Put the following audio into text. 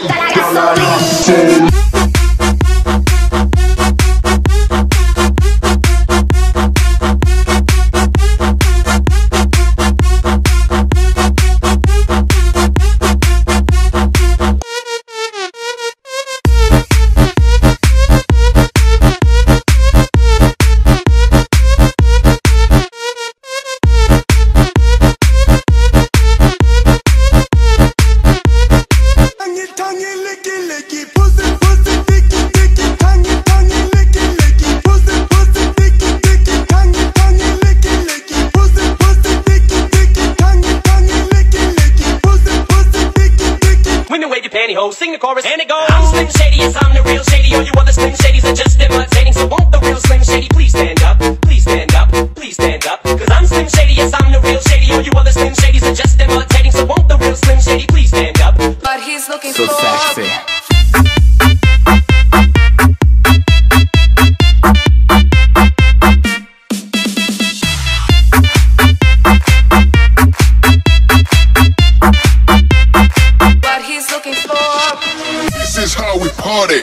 gusta la gasolina. Sing the chorus and it goes. I'm Slim Shady, yes I'm the real Shady. All you other Slim Shadys are just imitating. So won't the real Slim Shady please stand up? Please stand up, please stand up. Cause I'm Slim Shady, yes I'm the real Shady. All you other Slim Shadys are just imitating. So won't the real Slim Shady please stand up? But he's looking so for sexy. What he's looking for. This is how we party.